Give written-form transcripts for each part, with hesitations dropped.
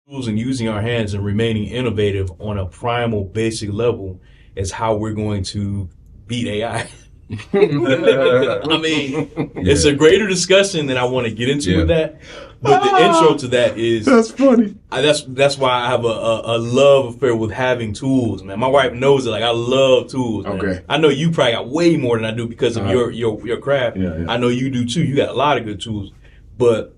Tools and using our hands and remaining innovative on a primal basic level is how we're going to beat AI. I mean, it's a greater discussion than I want to get into with that. But the intro to that is that's funny. That's why I have a love affair with having tools, man. My wife knows it. Like, I love tools. Man. Okay. I know you probably got way more than I do because of your craft. Yeah. I know you do too. You got a lot of good tools, but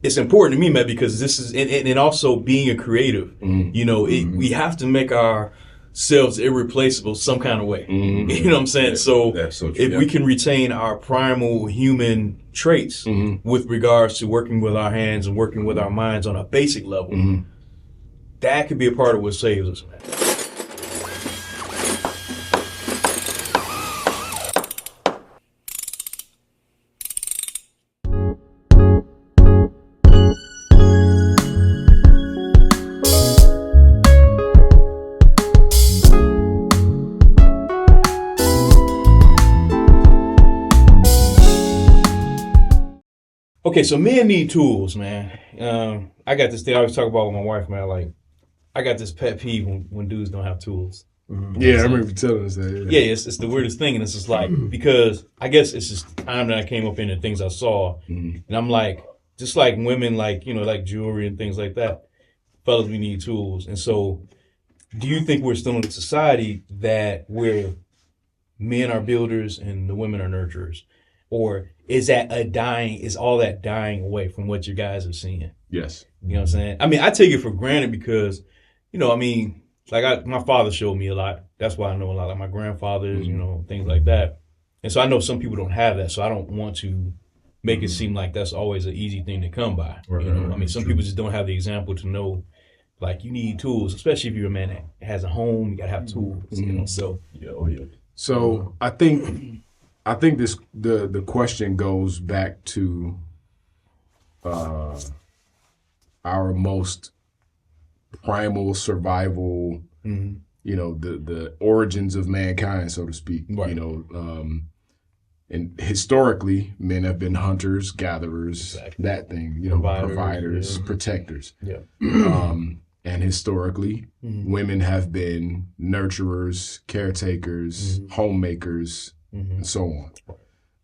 it's important to me, man, because this is and also being a creative. You know, we have to make ourselves irreplaceable some kind of way. You know what I'm saying? So if we can retain our primal human traits with regards to working with our hands and working with our minds on a basic level, that could be a part of what saves us, man. Okay, so men need tools, man. I got this thing I always talk about with my wife, man. Like, I got this pet peeve when dudes don't have tools. Yeah, I remember you telling us that. Yeah, it's the weirdest thing, and it's just like, because I guess it's just time that I came up in and things I saw, and I'm like, just like women, like, you know, like jewelry and things like that, fellas, we need tools. And so, do you think we're still in a society that where men are builders and the women are nurturers? Or is all that dying away from what you guys are seeing? Yes. You know what I'm saying? I mean, I take it for granted because, you know, I mean, like my father showed me a lot. That's why I know a lot, like my grandfathers, you know, things like that. And so I know some people don't have that. So I don't want to make it seem like that's always an easy thing to come by. Right, you know, I mean, some people just don't have the example to know, like, you need tools, especially if you're a man that has a home, you gotta have tools, you know, so. Yeah. So I think this the question goes back to our most primal survival, you know, the origins of mankind, so to speak. Right. You know, and historically, men have been hunters, gatherers, that thing. You know, providers, protectors. Yeah. And historically, women have been nurturers, caretakers, homemakers, and so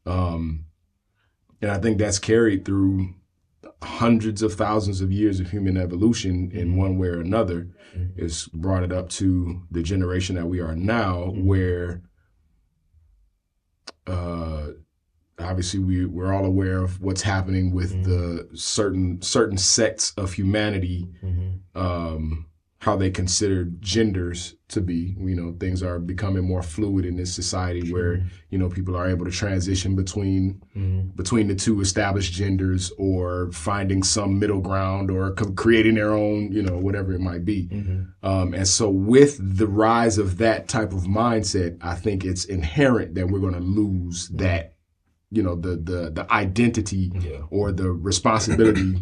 on. And I think that's carried through hundreds of thousands of years of human evolution in one way or another. It's brought it up to the generation that we are now, where obviously we're all aware of what's happening with the certain sects of humanity, how they consider genders to be. You know, things are becoming more fluid in this society where, you know, people are able to transition between the two established genders, or finding some middle ground, or creating their own, you know, whatever it might be. And so with the rise of that type of mindset, I think it's inherent that we're going to lose that, you know, the identity or the responsibility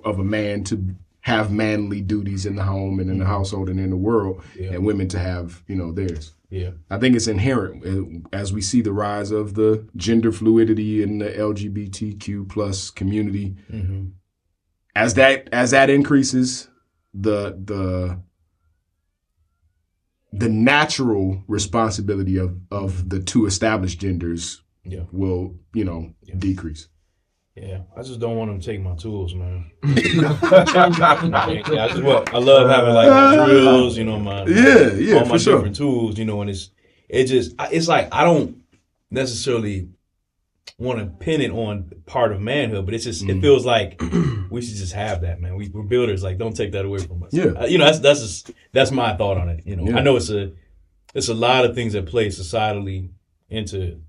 of a man to have manly duties in the home and in the household and in the world, and women to have, you know, theirs. Yeah, I think it's inherent as we see the rise of the gender fluidity in the LGBTQ plus community. As that increases, the natural responsibility of the two established genders will, you know, decrease. Yeah, I just don't want them to take my tools, man. I love having like my drills, you know, all my different tools, you know, and it's like I don't necessarily want to pin it on part of manhood, but it's just it feels like we should just have that, man. We're builders, like don't take that away from us. Yeah, you know, that's my thought on it. You know, I know it's a lot of things that play societally into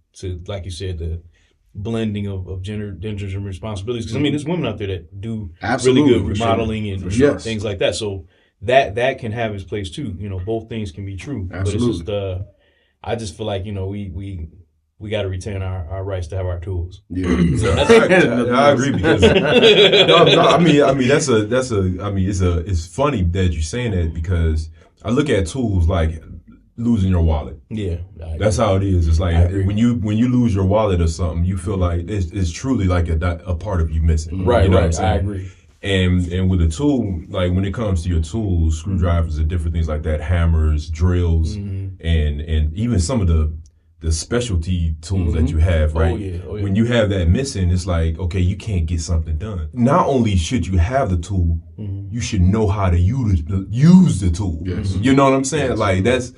like you said, the blending of genders and responsibilities. Because I mean, there's women out there that do really good remodeling and things like that. So that can have its place too. You know, both things can be true. Absolutely. But it's just I just feel like, you know, we got to retain our rights to have our tools. Yeah, I agree because I mean it's funny that you're saying that, because I look at tools like losing your wallet. Yeah, that's how it is. It's like when you lose your wallet or something, you feel like it's truly like a part of you missing. Right, you know right. I agree. And with a tool, like when it comes to your tools, screwdrivers and different things like that, hammers, drills, and even some of the specialty tools that you have, right? When you have that missing, it's like, okay, you can't get something done. Not only should you have the tool, you should know how to use the tool. Yes. You know what I'm saying? Yes. Like that's,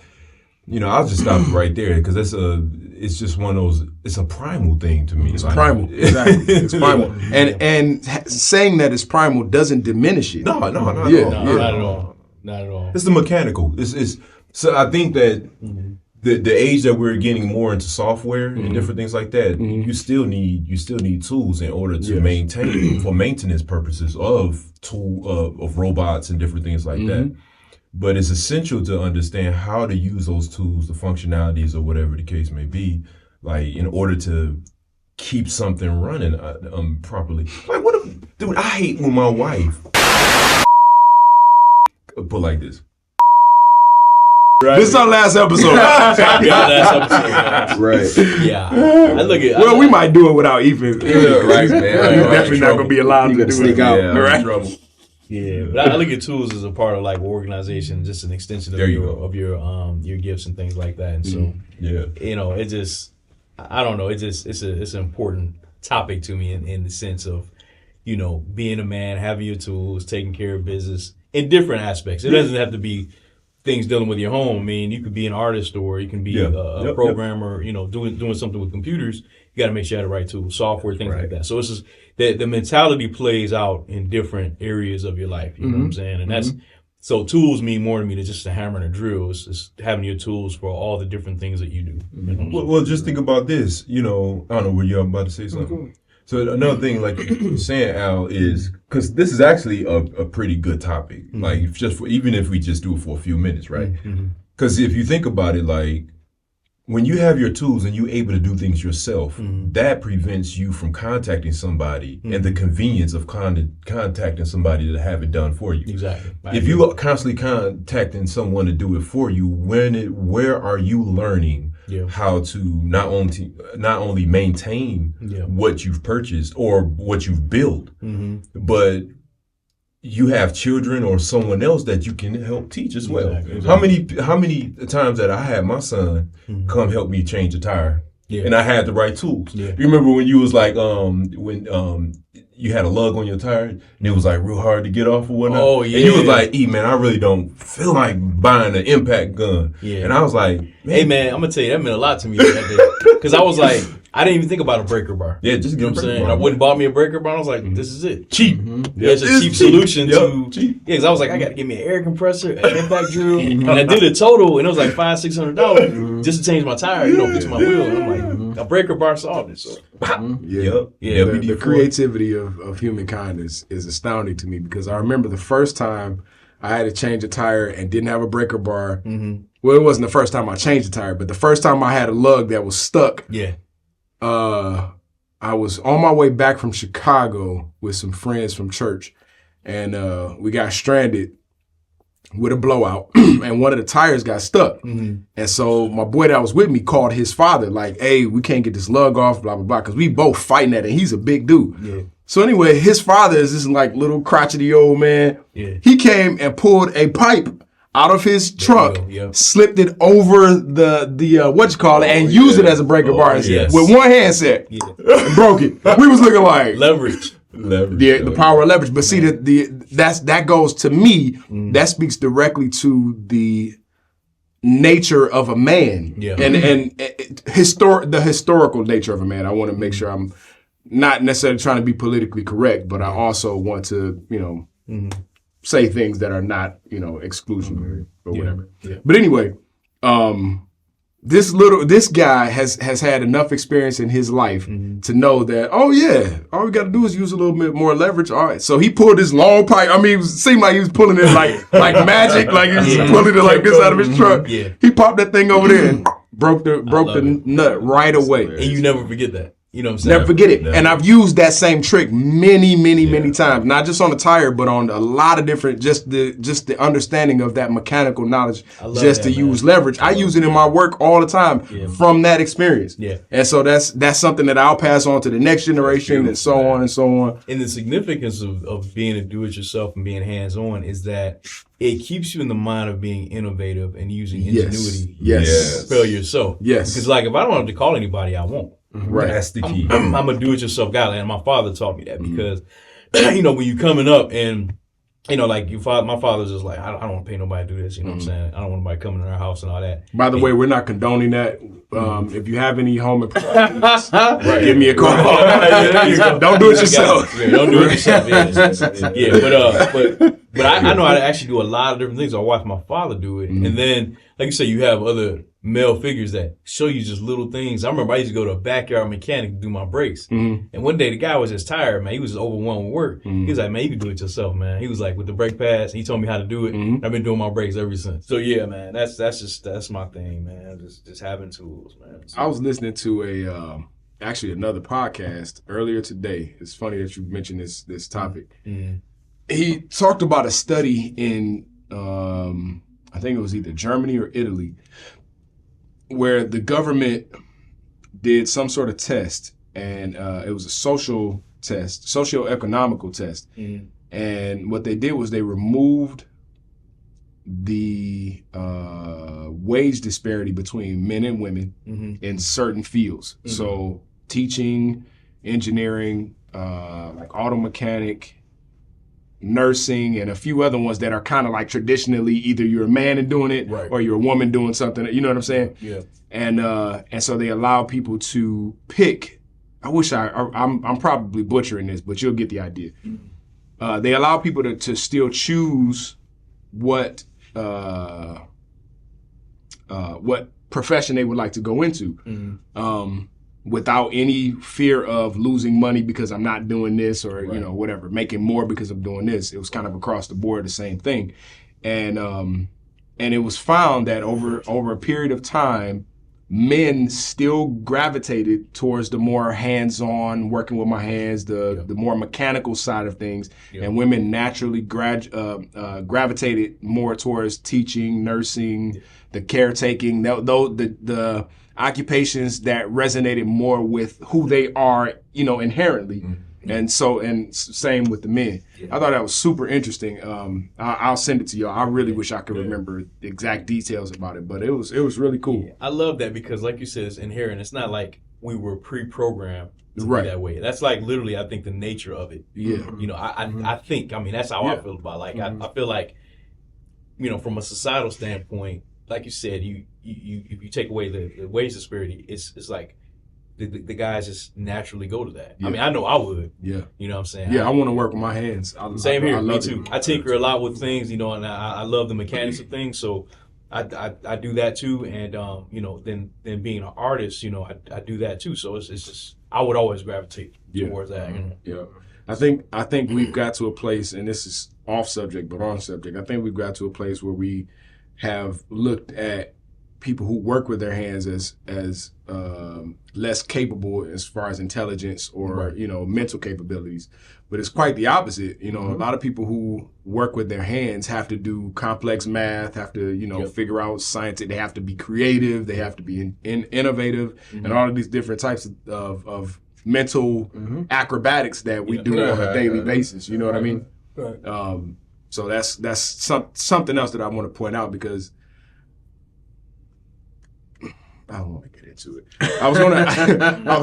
I'll just stop right there because it's just one of those. It's a primal thing to me. It's primal, exactly. It's primal, and saying that it's primal doesn't diminish it. No, not at all. Not at all. It's the mechanical. It's so I think that the age that we're getting more into software and different things like that, you still need tools in order to maintain for maintenance purposes of robots and different things like that. But it's essential to understand how to use those tools, the functionalities, or whatever the case may be, like in order to keep something running properly. Like dude, I hate when my wife put like this. Right. This is our last episode. Right. Yeah. I look at. Well, we might do it without even. Right, man. You're definitely not gonna be allowed to sneak out. Right. Trouble. Yeah, but I look at tools as a part of like organization, just an extension of your gifts and things like that. And so, it just, I don't know, it's an important topic to me in the sense of, being a man, having your tools, taking care of business in different aspects. It doesn't have to be things dealing with your home. I mean, you could be an artist or you can be a programmer, doing something with computers. You got to make sure you have the right tools, software, things like that. So it's just the mentality plays out in different areas of your life. You know what I'm saying? And that's, so tools mean more to me than just a hammer and a drill. It's just having your tools for all the different things that you do. Well, just think about this. I don't know, were you about to say something? So another thing, like you're saying, Al, is because this is actually a pretty good topic. Like even if we just do it for a few minutes, right? Because if you think about it, like when you have your tools and you're able to do things yourself, that prevents you from contacting somebody and the convenience of contacting somebody to have it done for you. Exactly. If you are constantly contacting someone to do it for you, where are you learning how to not only maintain what you've purchased or what you've built, but you have children or someone else that you can help teach as well. Exactly. How many times that I had my son come help me change a tire, and I had the right tools. You remember when you was like, when you had a lug on your tire and it was like real hard to get off or whatnot. Oh yeah. And you was like, man, I really don't feel like buying an impact gun. Yeah. And I was like, hey man, I'm gonna tell you that meant a lot to me that day because I was like, I didn't even think about a breaker bar. Yeah, just get what I'm saying. I wouldn't bought me a breaker bar. I was like, this is it. Cheap. Yeah, it's a cheap solution to. Cheap. Yeah, because I was like, I got to get me an air compressor, an impact drill, and I did a total, and it was like $500-$600 just to change my tire, fix my wheel. And I'm like, a breaker bar solved it. So, the creativity of humankind is astounding to me because I remember the first time I had to change a tire and didn't have a breaker bar. Well, it wasn't the first time I changed a tire, but the first time I had a lug that was stuck. Yeah. I was on my way back from Chicago with some friends from church, and we got stranded with a blowout, and one of the tires got stuck. And so my boy that was with me called his father, like, hey, we can't get this lug off, blah, blah, blah, because we both fighting at it. He's a big dude. Yeah. So anyway, his father is this like little crotchety old man. Yeah. He came and pulled a pipe out of his trunk, slipped it over the and used it as a breaker bar with one hand set, and broke it. We was looking like leverage. The power of leverage. But see, that goes to me. That speaks directly to the nature of a man, and the historical nature of a man. I want to make sure I'm not necessarily trying to be politically correct, but I also want to, say things that are not, exclusionary or whatever. Yeah. But anyway, this guy has had enough experience in his life to know that, all we got to do is use a little bit more leverage. All right. So he pulled this long pipe. I mean, it seemed like he was pulling it like magic, like he was pulling it like this out of his truck. Yeah. He popped that thing over there and broke the nut right away. And you never forget that. You know what I'm saying? Never forget it. Never. And I've used that same trick many times. Not just on the tire, but on a lot of different, just the understanding of that mechanical knowledge just to use leverage. I use it in my work all the time from that experience. Yeah. And so that's something that I'll pass on to the next generation and so on and so on. And the significance of being a do-it-yourself and being hands-on is that it keeps you in the mind of being innovative and using ingenuity to propel yourself. Yes. Because like if I don't have to call anybody, I won't. Right. That's the key. I'm a do-it-yourself guy, and my father taught me that because, you know, when you coming up and, you know, like my father's just like, I don't want to pay nobody to do this. You know what I'm saying? I don't want nobody coming in our house and all that. By the way, we're not condoning that. If you have any home improvements, give me a call. Don't do it yourself. Don't do it yourself. But I know how to actually do a lot of different things. I watch my father do it, and then, like you say, you have other male figures that show you just little things. I remember I used to go to a backyard mechanic to do my brakes. And one day the guy was just tired, man. He was just overwhelmed with work. He was like, man, you can do it yourself, man. He was like, with the brake pads, he told me how to do it. I've been doing my brakes ever since. So yeah, man, that's my thing, man. Just having tools, man. So, I was listening to actually another podcast earlier today. It's funny that you mentioned this topic. He talked about a study in, I think it was either Germany or Italy, where the government did some sort of test, and it was a social test, socio-economical test. And what they did was they removed the wage disparity between men and women in certain fields. So teaching, engineering, like auto mechanic, nursing, and a few other ones that are kind of like traditionally either you're a man and doing it or you're a woman doing something. You know what I'm saying? Yeah. And so they allow people to pick. I wish I'm probably butchering this, but you'll get the idea. They allow people to still choose what profession they would like to go into. Without any fear of losing money because I'm not doing this or, you know, whatever, making more because I'm doing this. It was kind of across the board, the same thing. And it was found that over a period of time, men still gravitated towards the more hands-on, working with my hands, the more mechanical side of things, and women naturally gravitated more towards teaching, nursing, the caretaking, the occupations that resonated more with who they are, you know, inherently. And same with the men. I thought that was super interesting. I'll send it to y'all. I really wish I could remember the exact details about it, but it was really cool. I love that because, like you said, it's inherent. It's not like we were pre-programmed to be that way. That's like literally, I think, the nature of it. Yeah. You know, I think, I mean, that's how I feel about it. Like, I feel like, you know, from a societal standpoint, like you said, if you take away the wage disparity, it's like the guys just naturally go to that. I mean, I know I would. Yeah. You know what I'm saying? Yeah, I want to work with my hands. Same here, me too. I tinker a lot with things, you know, and I love the mechanics of things, so I do that too. And you know, then being an artist, you know, I do that too. So it's just I would always gravitate towards that. You know? Yeah. I think we've got to a place, and this is off subject but on subject. I think we've got to a place where we have looked at people who work with their hands as less capable as far as intelligence or you know, mental capabilities, but it's quite the opposite. You know, a lot of people who work with their hands have to do complex math, have to, you know, figure out science. They have to be creative, they have to be innovative, and all of these different types of mental acrobatics that we do on a daily basis. You know what I mean? So that's something else that I want to point out, because I don't want to get into it. I was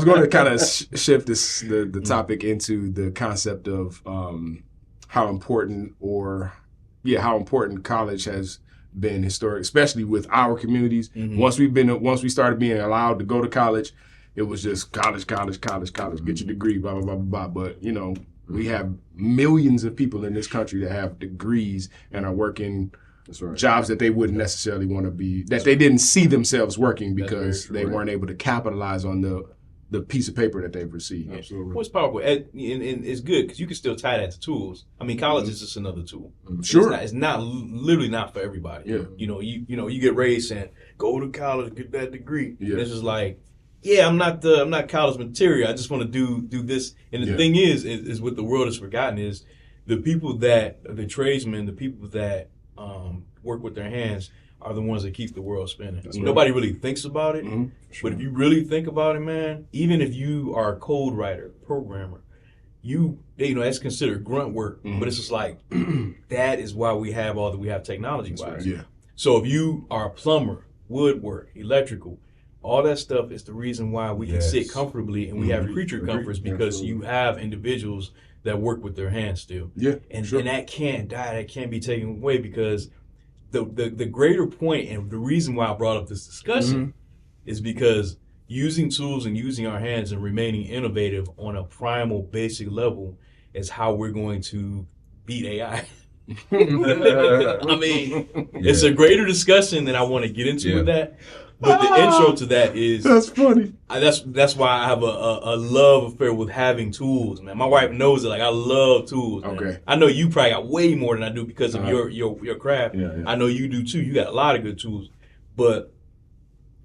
gonna kind of shift the topic into the concept of how important college has been historic, especially with our communities. Once we started being allowed to go to college, it was just college, get your degree, blah blah blah blah. But you know, we have millions of people in this country that have degrees and are working jobs that they wouldn't necessarily want to be, that they didn't see themselves working because they weren't able to capitalize on the piece of paper that they've received. Absolutely. What's powerful, and it's good because you can still tie that to tools. I mean, college is just another tool. Sure. It's not literally not for everybody. Yeah. You know, you get raised saying, go to college, get that degree. Yeah. It's just like, yeah, I'm not college material. I just want to do this. And the thing is what the world has forgotten is the people the tradesmen, the people that work with their hands are the ones that keep the world spinning. Nobody really thinks about it. But if you really think about it, man, even if you are a code writer, programmer, that's considered grunt work, but it's just like that is why we have all that we have technology wise. Yeah. So if you are a plumber, woodwork, electrical, all that stuff is the reason why we can sit comfortably and we have creature comforts because you have individuals that work with their hands still. Yeah. And that can't die, that can't be taken away because the greater point and the reason why I brought up this discussion is because using tools and using our hands and remaining innovative on a primal basic level is how we're going to beat AI. I mean, it's a greater discussion than I want to get into with that. But the intro to that is that's funny. That's why I have a love affair with having tools, man. My wife knows it. Like I love tools. Man. Okay. I know you probably got way more than I do because of your craft. Yeah. I know you do too. You got a lot of good tools, but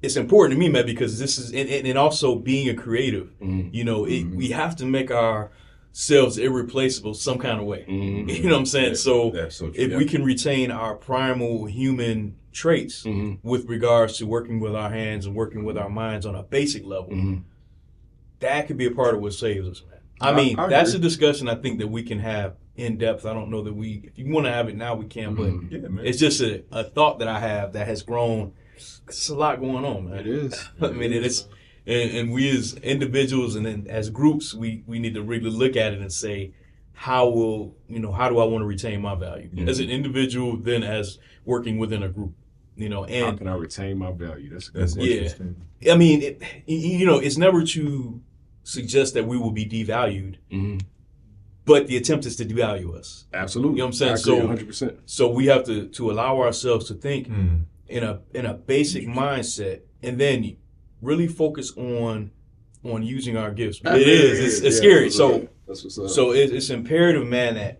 it's important to me, man, because this is and also being a creative. We have to make ourselves irreplaceable some kind of way. You know what I'm saying? So if we can retain our primal human traits with regards to working with our hands and working with our minds on a basic level, that could be a part of what saves us, man. I mean, that's a discussion I think that we can have in depth. I don't know that if you want to have it now, we can, but it's just a thought that I have that has grown. It's a lot going on, man. It is. I mean, it is. And we as individuals and then as groups, we need to really look at it and say, how do I want to retain my value as an individual, then as working within a group, and how can I retain my value? That's interesting. I mean, it's never to suggest that we will be devalued, but the attempt is to devalue us. Absolutely. You know what I'm saying? I agree 100%. So we have to allow ourselves to think in a basic mindset, and then really focus on using our gifts. It's scary. So that's what's up. So it's imperative, man, that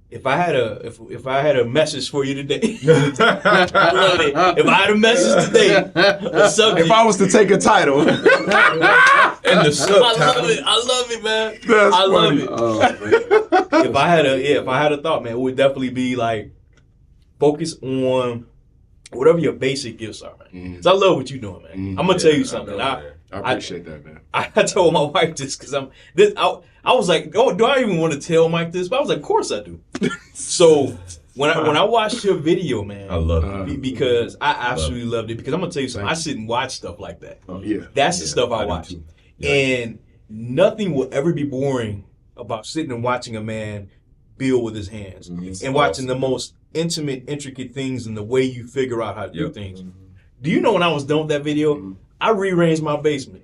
if I had a message for you today, if I had a message today, a subject, if I was to take a title, and the subtitle, I love it, man. That's I love funny. it. Oh, man. If I had a thought, man, it would definitely be like focus on whatever your basic gifts are, man. Because I love what you're doing, man. I'm gonna tell you something. I appreciate that, man. I told my wife this because I was like, oh, do I even want to tell Mike this? But I was like, of course I do. So when I watched your video, man, I love it because I absolutely loved it. Because I'm gonna tell you something. I sit and watch stuff like that. Oh yeah, that's the stuff I watch, and nothing will ever be boring about sitting and watching a man build with his hands and watching the most intimate, intricate things and the way you figure out how to do things. Do you know when I was done with that video, I rearranged my basement.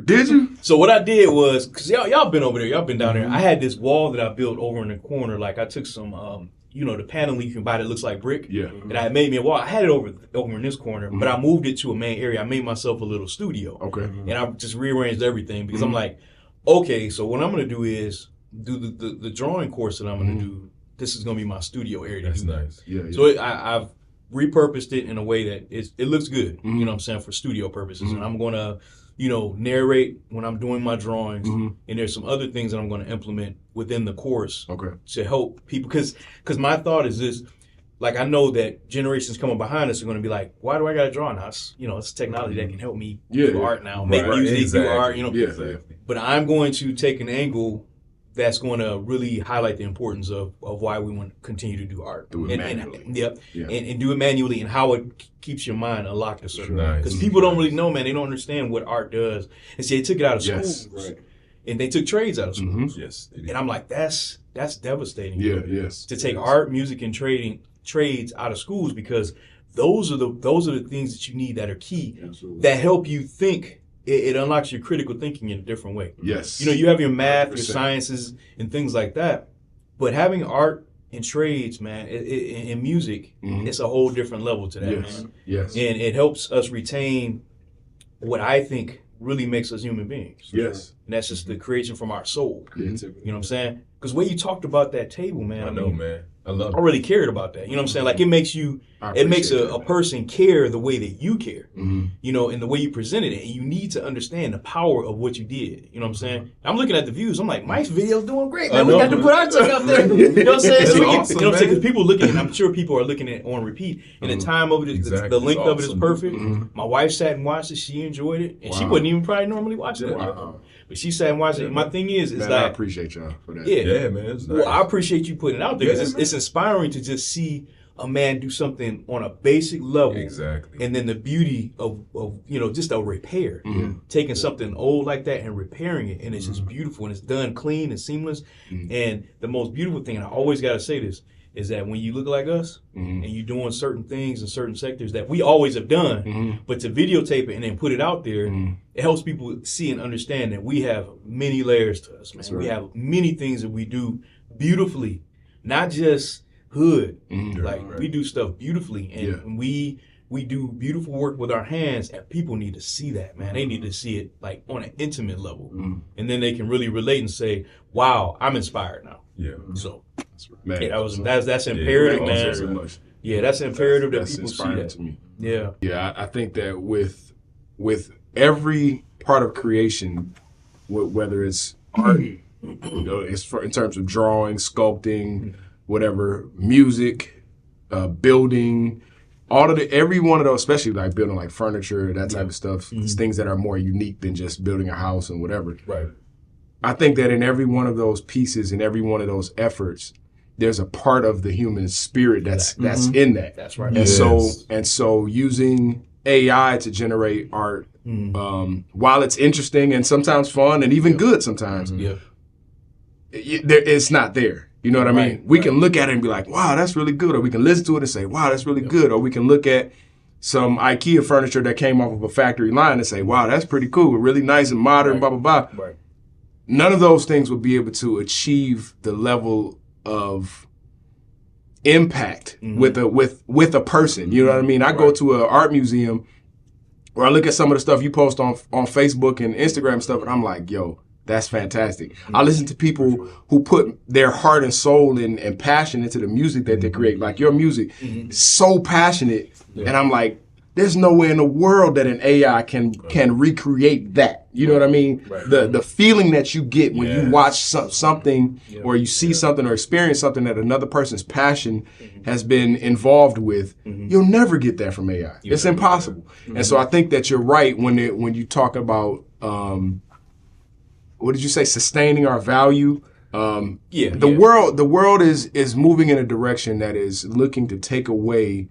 Did you? So what I did was, because y'all been over there, y'all been down there. I had this wall that I built over in the corner. Like I took some, the paneling you can buy that looks like brick. Yeah. And I made me a wall. I had it over in this corner, but I moved it to a main area. I made myself a little studio. Okay. And I just rearranged everything because I'm like, okay, so what I'm going to do is do the drawing course that I'm going to do. This is going to be my studio area. That's nice. Yeah. So I've repurposed it in a way that it looks good, you know what I'm saying, for studio purposes. And I'm going to, narrate when I'm doing my drawings. And there's some other things that I'm going to implement within the course to help people. Because my thought is this, like I know that generations coming behind us are going to be like, why do I got to draw now? It's technology that can help me do art now, make music, do art, But I'm going to take an angle that's going to really highlight the importance of why we want to continue to do art. Do it manually. And do it manually and how it keeps your mind unlocked a certain way. Because people don't really know, man. They don't understand what art does. And see, they took it out of school. And they took trades out of school. Yes. And I'm like, that's devastating. Yes. To take art, music, and trades out of schools because those are the things that you need that are key that help you think. It unlocks your critical thinking in a different way. Yes. You have your math, 100%. Your sciences, and things like that. But having art and trades, man, and music, it's a whole different level to that, man. Yes. And it helps us retain what I think really makes us human beings. Yes. And that's just the creation from our soul. Creativity. You know what I'm saying? Because when you talked about that table, man, I know, man. I love it. I really cared about that. You know what I'm saying? Like it makes a person care the way that you care, you know, and the way you presented it. And you need to understand the power of what you did. You know what I'm saying? I'm looking at the views. I'm like, Mike's video's doing great, man. We got to put our stuff out there. You know what I'm saying? So awesome, you know what I'm saying? Because people looking, and I'm sure people are looking at it on repeat. And the time of it, the length of it is perfect. My wife sat and watched it. She enjoyed it. And she wouldn't even probably normally watch it. But she sat and watched it. My thing is man, like, I appreciate y'all for that. Yeah, man. It's nice. Well, I appreciate you putting it out there because it's inspiring to just see a man do something on a basic level. Exactly. And then the beauty of you know, just a repair. Taking something old like that and repairing it. And it's just beautiful and it's done clean and seamless. And the most beautiful thing, and I always got to say this, is that when you look like us and you're doing certain things in certain sectors that we always have done, but to videotape it and then put it out there, it helps people see and understand that we have many layers to us, man. Right. We have many things that we do beautifully, not just hood. We do stuff beautifully, and we do beautiful work with our hands, and people need to see that, man. They need to see it like on an intimate level, and then they can really relate and say, "Wow, I'm inspired now." Yeah. So, man, that's imperative, man. So yeah, that's imperative that people see that. To me. Yeah. Yeah, I think that with every part of creation, whether it's art, you know, it's in terms of drawing, sculpting, whatever, music, building, every one of those, especially like building like furniture, that type of stuff, it's things that are more unique than just building a house and whatever. Right. I think that in every one of those pieces and every one of those efforts, there's a part of the human spirit that's in that. That's right. And so using AI to generate art, while it's interesting and sometimes fun and even good sometimes, it's not there. You know what I mean? We can look at it and be like, wow, that's really good. Or we can listen to it and say, wow, that's really good. Or we can look at some IKEA furniture that came off of a factory line and say, wow, that's pretty cool. Really nice and modern, blah, blah, blah. Right. None of those things would be able to achieve the level of impact with a person. You know what I mean? I go to an art museum or I look at some of the stuff you post on Facebook and Instagram and stuff, and I'm like, yo, that's fantastic. I listen to people who put their heart and soul and passion into the music that they create. Like your music is so passionate, and I'm like, there's no way in the world that an AI can recreate that. You know what I mean? Right. The feeling that you get when you watch something or you see something or experience something that another person's passion has been involved with, you'll never get that from AI. It's impossible. And so I think that you're right when you talk about what did you say? Sustaining our value. The world is moving in a direction that is looking to take away.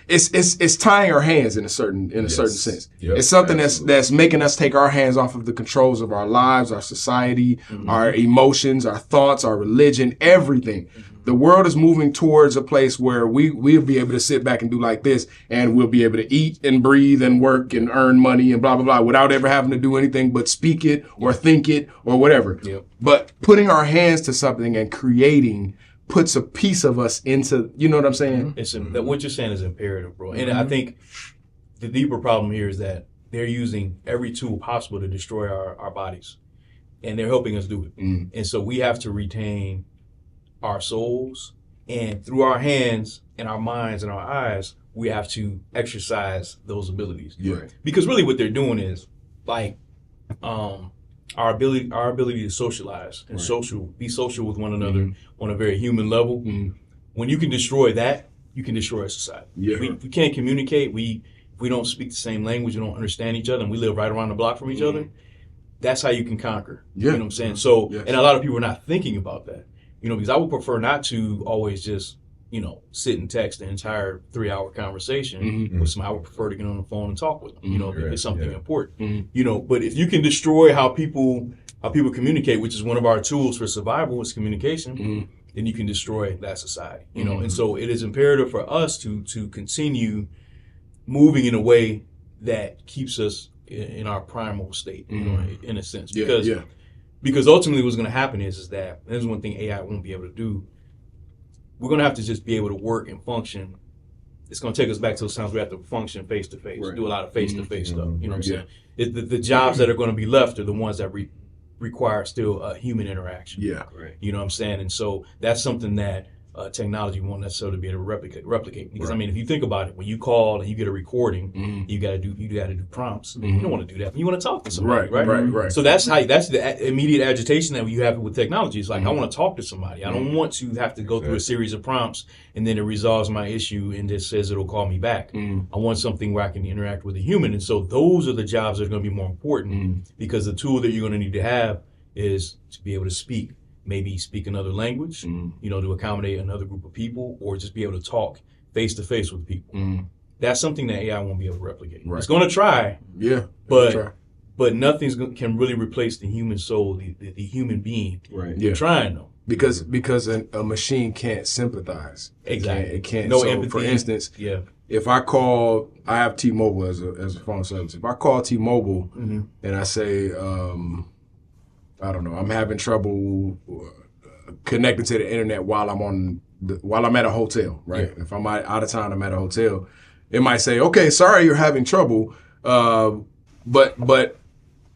It's tying our hands in a certain sense. Yep, it's something that's making us take our hands off of the controls of our lives, our society, our emotions, our thoughts, our religion, everything. The world is moving towards a place where we'll be able to sit back and do like this, and we'll be able to eat and breathe and work and earn money and blah, blah, blah without ever having to do anything but speak it or think it or whatever. Yep. But putting our hands to something and creating puts a piece of us into, you know what I'm saying? What you're saying is imperative, bro. And I think the deeper problem here is that they're using every tool possible to destroy our bodies, and they're helping us do it. And so we have to retain our souls, and through our hands and our minds and our eyes, we have to exercise those abilities. Yeah. Because really what they're doing is like our ability to socialize and be social with one another on a very human level. When you can destroy that, you can destroy a society. Yeah. We can't communicate. We don't speak the same language. We don't understand each other, and we live right around the block from each other. That's how you can conquer. Yeah. You know what I'm saying? So, and a lot of people are not thinking about that. You know, because I would prefer not to always just, you know, sit and text the entire 3-hour conversation with somebody. I would prefer to get on the phone and talk with them, you know, if it's something important. You know, but if you can destroy how people communicate, which is one of our tools for survival, is communication, then you can destroy that society, you know. And so it is imperative for us to continue moving in a way that keeps us in our primal state, you know, in a sense. Because ultimately what's going to happen is that there's one thing AI won't be able to do. We're going to have to just be able to work and function. It's going to take us back to those times we have to function face to face, do a lot of face to face stuff. You know what I'm saying? The jobs that are going to be left are the ones that require still human interaction. Yeah, right. You know what I'm saying? And so that's something that technology won't necessarily be able to replicate. Because I mean, if you think about it, when you call and you get a recording, you got to do prompts. You don't want to do that. You want to talk to somebody, right? So that's the immediate agitation that you have with technology. It's like I want to talk to somebody. I don't want to have to go through a series of prompts and then it resolves my issue and just says it'll call me back. I want something where I can interact with a human. And so those are the jobs that are going to be more important because the tool that you're going to need to have is to be able to speak. Maybe speak another language, to accommodate another group of people, or just be able to talk face to face with people. That's something that AI won't be able to replicate. Right. It's going to try, but nothing can really replace the human soul, the human being. Right. Yeah. Trying though. Because a machine can't sympathize. Exactly. It can't. No so empathy. For instance, if I have T-Mobile as a phone service. If I call T-Mobile and I say, I don't know, I'm having trouble connecting to the internet while I'm at a hotel, right? Yeah. If I'm out of town, I'm at a hotel. It might say, okay, sorry you're having trouble, but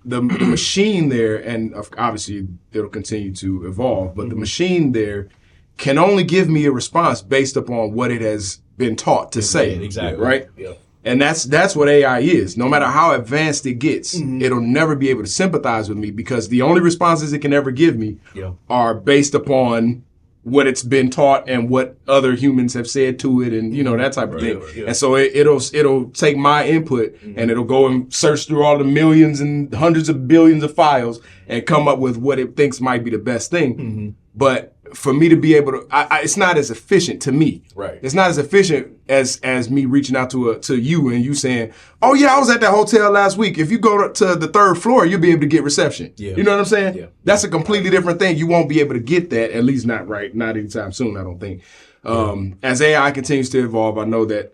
the machine there, and obviously it'll continue to evolve, but the machine there can only give me a response based upon what it has been taught to say, exactly, right? Yeah. And that's what AI is. No matter how advanced it gets, it'll never be able to sympathize with me because the only responses it can ever give me are based upon what it's been taught and what other humans have said to it and, that type of thing. Yeah. And so it'll take my input and it'll go and search through all the millions and hundreds of billions of files and come up with what it thinks might be the best thing. But for me to be able to, it's not as efficient to me. Right. It's not as efficient as me reaching out to you and you saying, "Oh yeah, I was at that hotel last week. If you go to the third floor, you'll be able to get reception." Yeah. You know what I'm saying? Yeah. That's a completely different thing. You won't be able to get that, at least not anytime soon. I don't think. As AI continues to evolve, I know that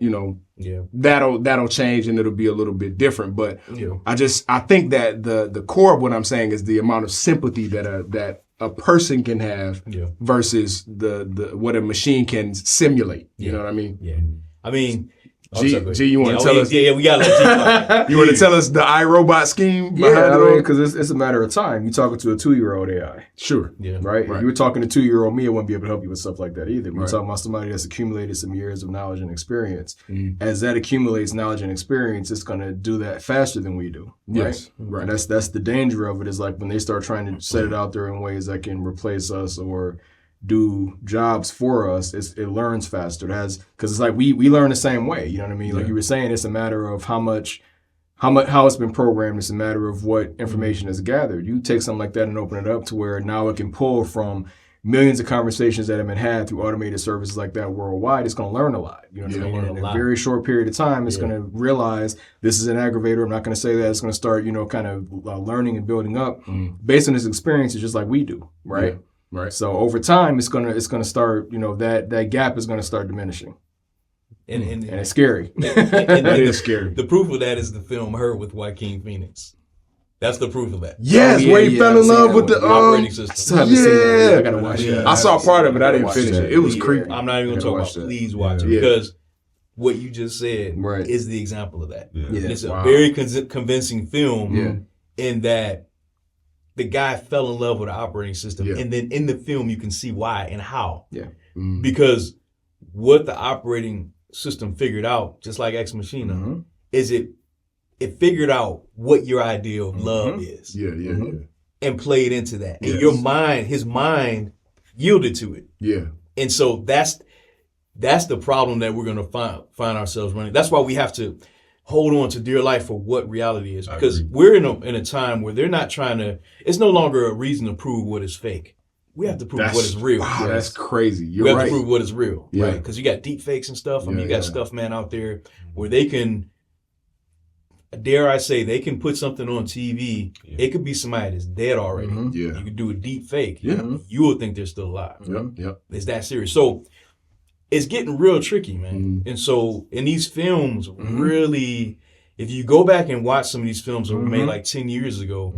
that'll change and it'll be a little bit different. But I think that the core of what I'm saying is the amount of sympathy that a person can have versus the what a machine can simulate. You know what I mean? Yeah. I mean, G, you want to tell us? Yeah, we got to let G. You want to tell us the iRobot scheme? Because it's a matter of time. You're talking to a 2-year-old AI. Sure. Yeah. Right? If you were talking to 2-year-old me, I wouldn't be able to help you with stuff like that either. We're talking about somebody that's accumulated some years of knowledge and experience. As that accumulates knowledge and experience, it's going to do that faster than we do. Right? Yes. Right. That's the danger of it, is like when they start trying to set it out there in ways that can replace us or do jobs for us, it learns faster. Because it's like we learn the same way. You know what I mean? Like you were saying, it's a matter of how it's been programmed. It's a matter of what information is gathered. You take something like that and open it up to where now it can pull from millions of conversations that have been had through automated services like that worldwide. It's going to learn a lot. You know what I mean? In a very short period of time, it's going to realize this is an aggravator. I'm not going to say that. It's going to start, kind of learning and building up based on its experiences, just like we do, right? Yeah. Right. So over time, it's gonna start. That gap is gonna start diminishing, and it's scary. It is scary. The proof of that is the film Her with Joaquin Phoenix. That's the proof of that. Yes, where he fell in love with the operating system. I still haven't seen that. I gotta watch it. I saw part of it. I didn't finish it. It was creepy. I'm not even gonna talk about it. Please watch it because what you just said is the example of that. Yeah. It's a very convincing film in that the guy fell in love with the operating system. And then in the film, you can see why and how. Yeah. Because what the operating system figured out, just like Ex Machina, is it figured out what your idea of love is. And played into that. And his mind yielded to it. Yeah. And so that's the problem that we're going to find ourselves running. That's why we have to hold on to dear life for what reality is, because we're in a time where they're not trying to. It's no longer a reason to prove what is fake. We have to prove what is real. Wow, that's crazy. We have to prove what is real, right? Because you got deep fakes and stuff. I mean, you got stuff, man, out there where they can, dare I say, they can put something on TV. It could be somebody that's dead already. You could do a deep fake. You will think they're still alive. It's that serious. So it's getting real tricky, man. And so in these films, really, if you go back and watch some of these films that were made like 10 years ago,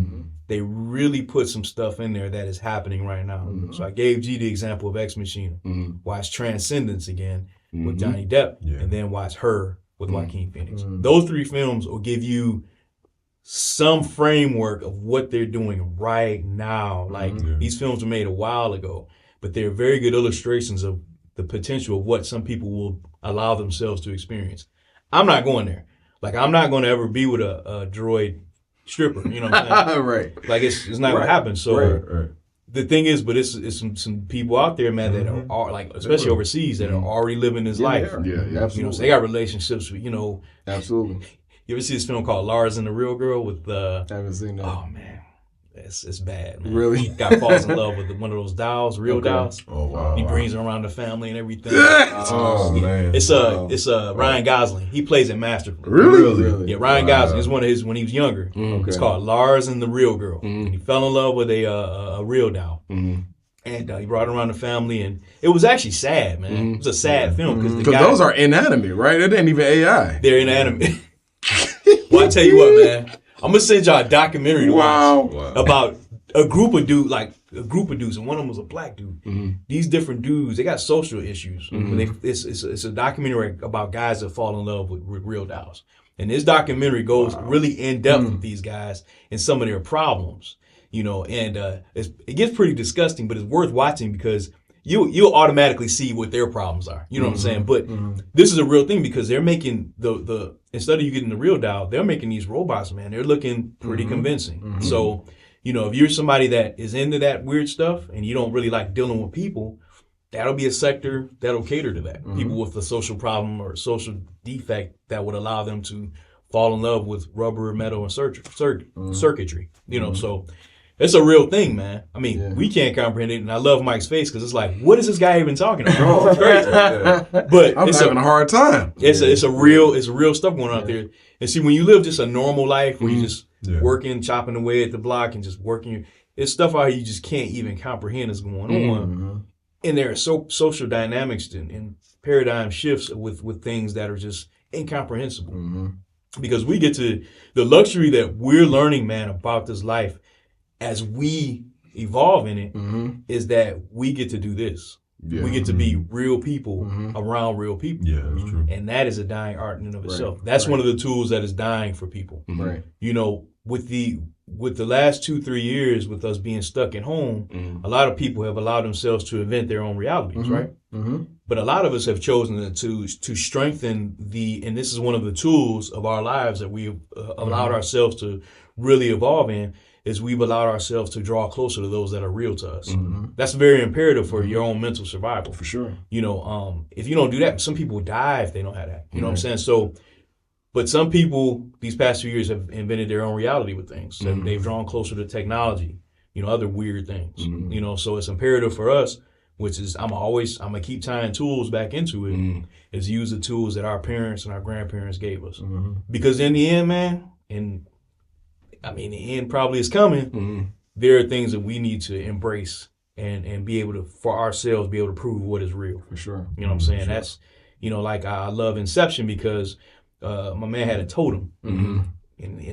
they really put some stuff in there that is happening right now. So I gave G the example of Ex Machina. Watch Transcendence again with Johnny Depp, and then watch Her with Joaquin Phoenix. Those 3 films will give you some framework of what they're doing right now. Like these films were made a while ago, but they're very good illustrations of the potential of what some people will allow themselves to experience. I'm not going there. Like, I'm not going to ever be with a droid stripper. You know what I'm saying? Right. Like, it's not going to happen. So the thing is, but it's some people out there, man, that are like, especially overseas, that are already living this life. Yeah, absolutely. You know, so they got relationships with, Absolutely. You ever see this film called Lars and the Real Girl with I haven't seen that. Oh man, it's bad, man. Really? He falls in love with one of those dolls, real dolls. Oh wow. He brings her around the family and everything. Man. It's Ryan Gosling. He plays it masterfully. Really? Yeah, Ryan Gosling. It's one of his when he was younger. Okay. It's called Lars and the Real Girl. And he fell in love with a real doll. And he brought her around the family, and it was actually sad, man. It was a sad film because those are inanimate, right? It ain't even AI. They're inanimate. Well, I tell you what, man. I'm gonna send y'all a documentary to watch about a group of dudes, and one of them was a black dude. These different dudes, they got social issues. It's a documentary about guys that fall in love with real dolls. And this documentary goes really in depth with these guys and some of their problems, and it gets pretty disgusting, but it's worth watching because you'll automatically see what their problems are. You know what I'm saying? But this is a real thing because they're making the instead of you getting the real doll, they're making these robots, man. They're looking pretty convincing. So, if you're somebody that is into that weird stuff and you don't really like dealing with people, that'll be a sector that'll cater to that. People with a social problem or social defect that would allow them to fall in love with rubber, metal, and circuitry. So it's a real thing, man. I mean, we can't comprehend it, and I love Mike's face because it's like, what is this guy even talking about? It's crazy. But I'm having a hard time. It's a real stuff going on out there. And see, when you live just a normal life where you just working, chopping away at the block, and just working, it's stuff out here you just can't even comprehend is going on. And there are social dynamics and paradigm shifts with things that are just incomprehensible. Because we get to the luxury that we're learning, man, about this life as we evolve in it, is that we get to do this. Yeah. We get to be real people around real people. Yeah, that's true. And that is a dying art in and of itself. That's one of the tools that is dying for people. Right. With the last 2-3 years with us being stuck at home, a lot of people have allowed themselves to invent their own realities, right? But a lot of us have chosen to strengthen and this is one of the tools of our lives that we've allowed ourselves to really evolve in, is we've allowed ourselves to draw closer to those that are real to us. That's very imperative for your own mental survival. For sure. If you don't do that, some people die if they don't have that. You know what I'm saying? So, but some people these past few years have invented their own reality with things. And they've drawn closer to technology, other weird things. So it's imperative for us, which is I'm gonna keep tying tools back into it, is use the tools that our parents and our grandparents gave us. Because in the end, man, the end probably is coming. There are things that we need to embrace and be able to, for ourselves, be able to prove what is real. For sure. You know what I'm saying? Sure. That's, like I love Inception because my man had a totem. And he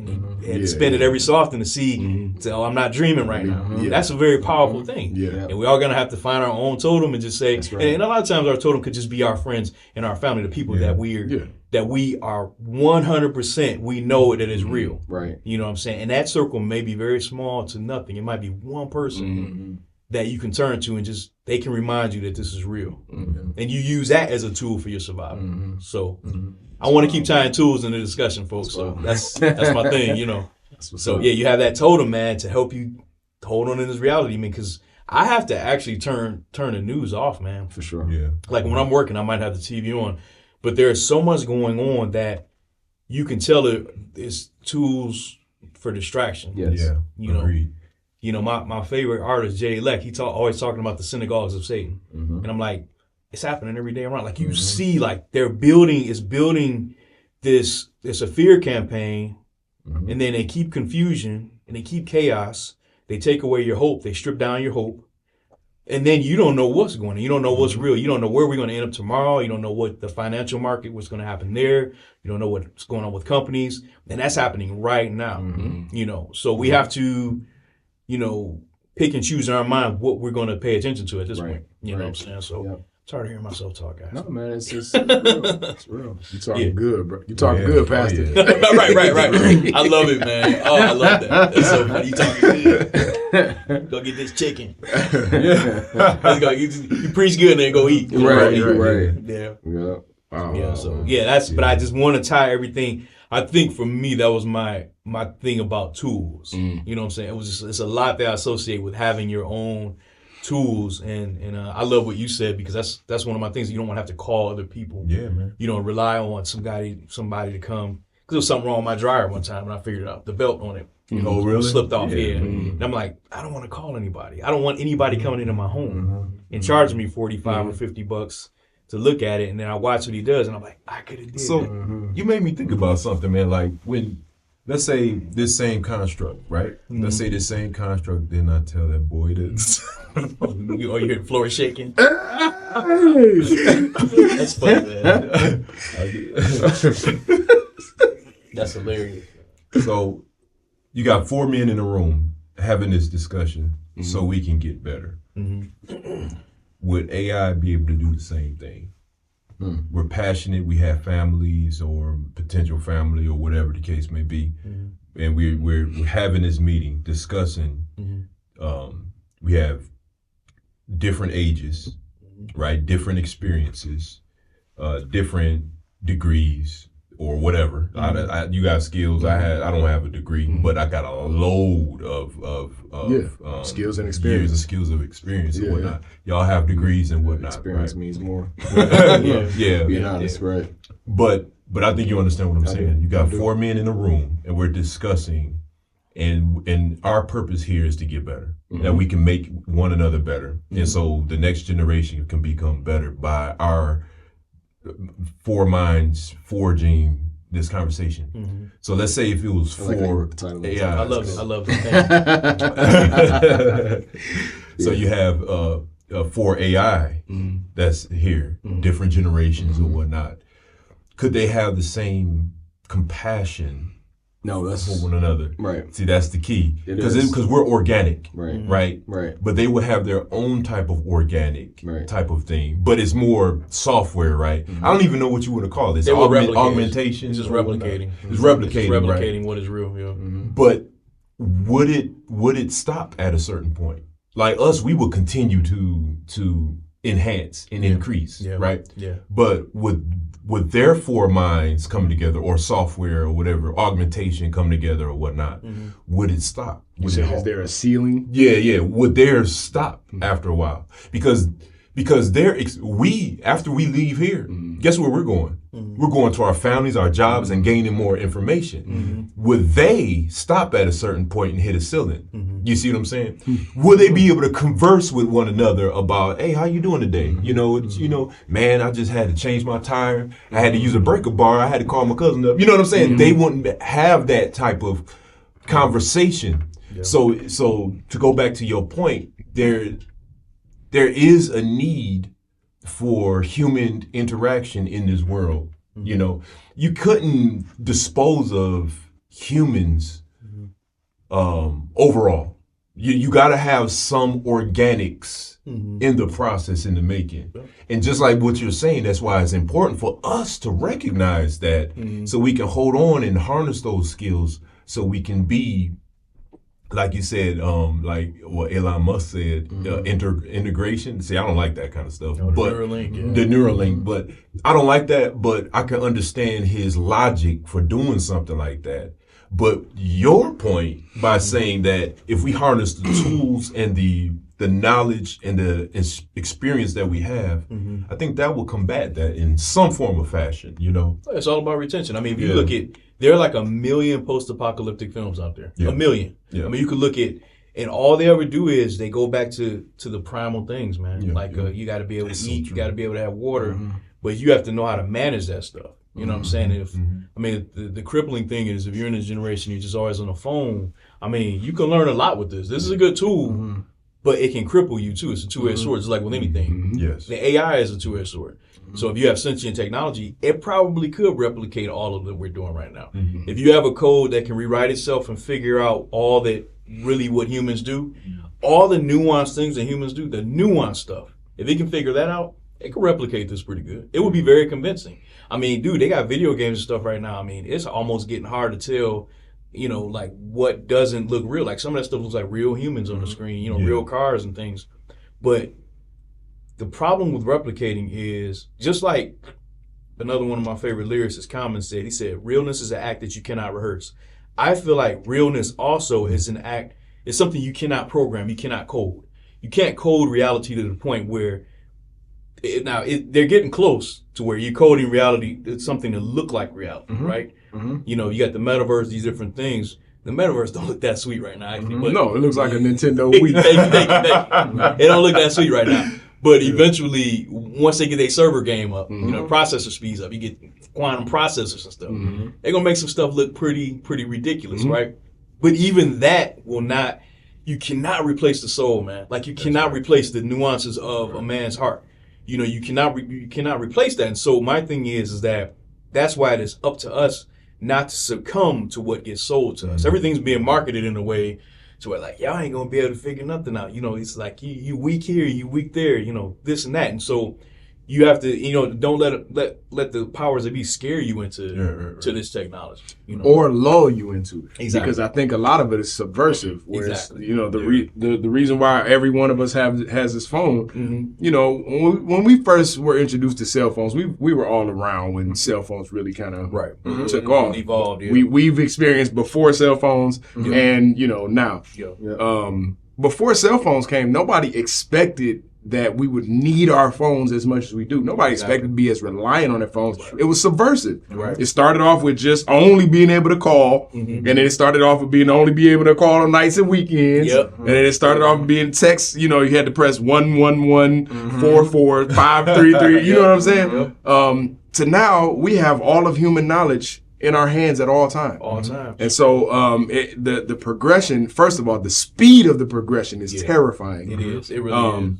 had to spin it every so often to see, I'm not dreaming right now. That's a very powerful thing. And we're all going to have to find our own totem and just say, and a lot of times our totem could just be our friends and our family, the people that we are 100%, we know that is real. Right. You know what I'm saying? And that circle may be very small to nothing. It might be one person that you can turn to and just, they can remind you that this is real. And you use that as a tool for your survival. So I want to keep tying tools in the discussion, folks. So that's my thing, So you have that totem, man, to help you hold on in this reality, man, because I have to actually turn the news off, man. For sure. Yeah. Like when I'm working, I might have the TV on, but there's so much going on that you can tell it's tools for distraction. Yes. Yeah. Agreed. My favorite artist, Jay Leck, always talking about the synagogues of Satan. And I'm like, it's happening every day around. Like you see, like they're building this, it's a fear campaign, and then they keep confusion and they keep chaos. They take away your hope. They strip down your hope. And then you don't know what's going on. You don't know what's real. You don't know where we're going to end up tomorrow. You don't know what the financial market, what's going to happen there. You don't know what's going on with companies. And that's happening right now. So we have to, pick and choose in our mind what we're going to pay attention to at this point. You know what I'm saying? So Tired of hearing myself talk, guys. No, man, it's just real. It's real. You talking good, bro. You talking good, Pastor. Right. I love it, man. Oh, I love that. That's so funny. You talking good. Go get this chicken. You preach good and then go eat. Right. Yeah. Wow. Yeah. So that's. But I just want to tie everything. I think for me that was my thing about tools. You know what I'm saying? It's a lot that I associate with having your own tools, and I love what you said, because that's one of my things. You don't want to have to call other people. Yeah, man. You don't rely on somebody to come. Because there was something wrong with my dryer one time, and I figured it out. The belt on it, really? slipped off. Yeah. And I'm like, I don't want to call anybody. I don't want anybody coming into my home and charging me $45 or $50 to look at it, and then I watch what he does, and I'm like, I could have did that. You made me think about something, man. Like when, let's say this same construct, right? Let's say this same construct did not tell that boy this. You hear the floor shaking? Hey. That's funny, man. That's hilarious. So you got 4 men in a room having this discussion so we can get better. Would AI be able to do the same thing? We're passionate. We have families or potential family or whatever the case may be, and we're having this meeting discussing. We have different ages, right? Different experiences, different degrees or whatever. You got skills. I don't have a degree, but I got a load of skills and experience. Years of skills of experience and whatnot. Y'all have degrees and whatnot. Experience means more. Being honest, right? But I think you understand what I'm saying. You got 4 men in a room, and we're discussing, and our purpose here is to get better, that we can make one another better, and so the next generation can become better by our 4 minds forging this conversation. So let's say if it was 4 AI. I love it. So you have 4 AI that's here, different generations or whatnot. Could they have the same compassion for one another? Right. See, that's the key. Because we're organic, right? But they would have their own type of organic type of thing. But it's more software, right? I don't even know what you want to call this. Augmentation. It's just replicating. It's replicating, right? What is real, yeah. But would it stop at a certain point? Like us, we will continue to enhance and increase, right? Yeah. But would their 4 minds come together, or software or whatever, augmentation come together or whatnot, would it stop? Is there a ceiling? Yeah. Would theirs stop after a while? Because after we leave here, guess where we're going? We're going to our families, our jobs, and gaining more information. Would they stop at a certain point and hit a ceiling? You see what I'm saying? Will they be able to converse with one another about, hey, how you doing today? Man, I just had to change my tire. I had to use a breaker bar. I had to call my cousin up. You know what I'm saying? They wouldn't have that type of conversation. Yeah. So to go back to your point, there is a need for human interaction in this world. You couldn't dispose of humans overall. You got to have some organics in the process, in the making. And just like what you're saying, that's why it's important for us to recognize that, so we can hold on and harness those skills, so we can be, like you said, like what Elon Musk said, integration. See, I don't like that kind of stuff. The Neuralink. The Neuralink, but I don't like that, but I can understand his logic for doing something like that. But your point by saying that if we harness the tools and the knowledge and the experience that we have, I think that will combat that in some form of fashion, It's all about retention. I mean, if you look at, there are like 1 million post-apocalyptic films out there. 1 million. Yeah. I mean, you could look at, and all they ever do is they go back to the primal things, man. You got to be able to eat, you got to be able to have water, but you have to know how to manage that stuff. You know what I'm saying? I mean, the crippling thing is, if you're in this generation, you're just always on the phone. I mean, you can learn a lot with this. This is a good tool, but it can cripple you too. It's a two-edged sword, just like with anything. Yes. The AI is a two-edged sword. So if you have sentient technology, it probably could replicate all of that we're doing right now. If you have a code that can rewrite itself and figure out all that, really what humans do, all the nuanced things that humans do, the nuanced stuff, if it can figure that out, it can replicate this pretty good. It would be very convincing. I mean, dude, they got video games and stuff right now. I mean, it's almost getting hard to tell, you know, like what doesn't look real. Like some of that stuff looks like real humans on the screen, you know, real cars and things. But the problem with replicating is just like another one of my favorite lyricists, Common, said. He said, realness is an act that you cannot rehearse. I feel like realness also is an act, it's something you cannot program, you cannot code. You can't code reality to the point where they're getting close to where you're coding reality. It's something to look like reality, right? You know, you got the metaverse, these different things. The metaverse don't look that sweet right now. Actually, but no, it looks like a Nintendo Wii. It don't look that sweet right now. But eventually, once they get their server game up, you know, processor speeds up, you get quantum processors and stuff. They're gonna make some stuff look pretty ridiculous, right? But even that will not. You cannot replace the soul, man. Like you cannot replace the nuances of a man's heart. You know, you cannot replace that. And so my thing is that that's why it is up to us not to succumb to what gets sold to us. Everything's being marketed in a way to where like, y'all ain't gonna be able to figure nothing out. You know, it's like you weak here, you weak there, you know, this and that. And so you have to, you know, don't let the powers that be scare you into to this technology, you know, or lull you into it. Exactly. Because I think a lot of it is subversive. Whereas, you know, the reason why every one of us has this phone, you know, when we first were introduced to cell phones, we were all around when cell phones really kind of took off. Evolved. Yeah. We've experienced before cell phones and, you know, now. Before cell phones came, nobody expected that we would need our phones as much as we do. Nobody expected to be as reliant on their phones. It was subversive. It started off with just only being able to call, and then it started off with only being able to call on nights and weekends, and then it started off with being text. You know, you had to press 111 44 533. You know what I'm saying? To now, we have all of human knowledge in our hands at all times. And so the progression, first of all, the speed of the progression is terrifying. It is. It really is.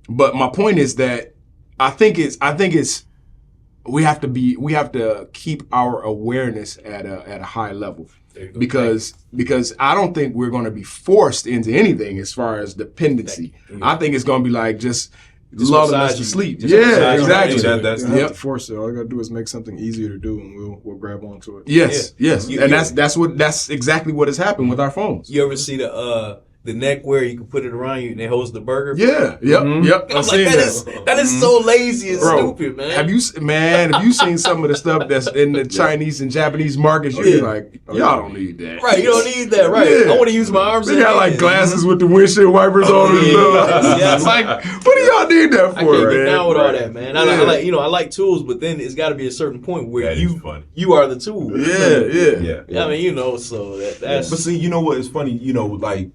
But my point is that I think it's we have to keep our awareness at a high level. Because I don't think we're going to be forced into anything as far as dependency. I think it's going to be like just lulling us to sleep. Yeah, exactly. That's not to force it. All I got to do is make something easier to do, and we'll grab onto it. Yes. And that's exactly what has happened with our phones. You ever see the neck where you can put it around you and it holds the burger? Yeah. Yep. I'm like, that is so lazy and stupid, man. Have you seen some of the stuff that's in the Chinese and Japanese markets? You're like, y'all don't need that. Right, you don't need that, right. I want to use my arms. They got like glasses with the windshield wipers on and stuff. It's like, what do y'all need that for, I can't get down with all that, man. I like tools, but then it's got to be a certain point where you are the tool. Yeah. I mean, you know, so that's. But see, you know what is funny? You know, like,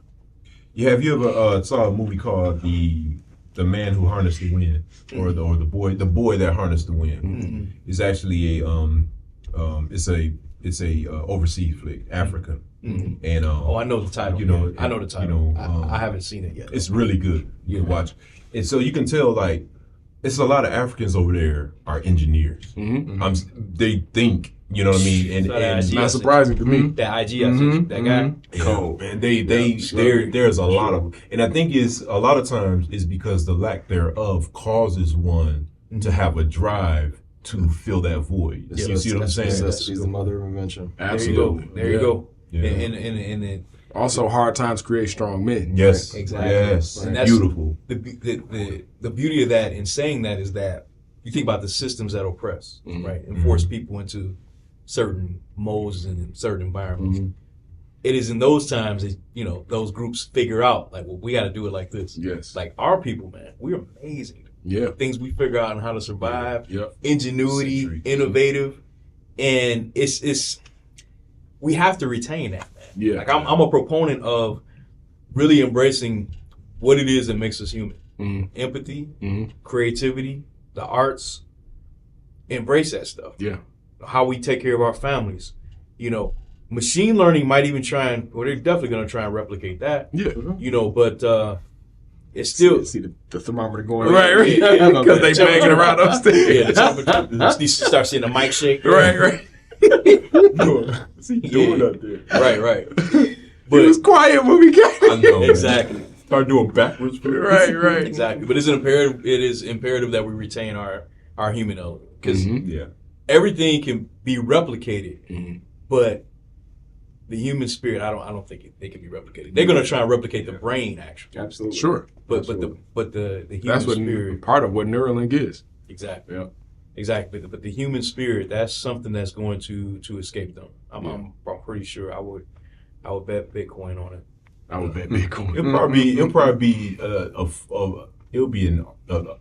have you ever saw a movie called The Man Who Harnessed the Wind, or the boy that harnessed the wind? It's actually it's a overseas flick, Africa. And I know the title. You know, I know the title. You know, I haven't seen it yet. It's really good. You can watch, and so you can tell like it's a lot of Africans over there are engineers. They think. You know what I mean? And it's not surprising to me. That IG, that guy. Oh man, there's a lot of, and I think it's a lot of times is because the lack thereof causes one to have a drive to fill that void. You see what I'm saying? Necessity is the mother of invention. Absolutely. There you go. Yeah. And also, hard times create strong men. Yes, right? Exactly. Yes, and that's beautiful. The beauty of that in saying that is that you think about the systems that oppress, right, and force people into certain molds and in certain environments. It is in those times that, you know, those groups figure out, like, well, we got to do it like this. Yes. Like, our people, man, we're amazing. Yeah. Things we figure out on how to survive, ingenuity, innovative, and it's we have to retain that, man. Yeah. Like, I'm a proponent of really embracing what it is that makes us human. Empathy, creativity, the arts. Embrace that stuff. Yeah. How we take care of our families. You know, machine learning might even they're definitely going to try and replicate that. Yeah. You know, but it's still. See the thermometer going. Right. Because they banging around upstairs. You start seeing the mic shake. Right. What's he doing up there? Right. But it was quiet when we came. I know. Exactly. Start doing backwards. Right. Exactly. But it's imperative. It is imperative that we retain our human element because everything can be replicated, but the human spirit, I don't think they can be replicated. They're going to try and replicate the brain, actually. Absolutely. Sure. But the human that's what spirit, part of what Neuralink is. Exactly. Yeah. Exactly. But the human spirit, that's something that's going to escape them. I'm pretty sure I would bet Bitcoin on it. I would bet Bitcoin. It'll probably be an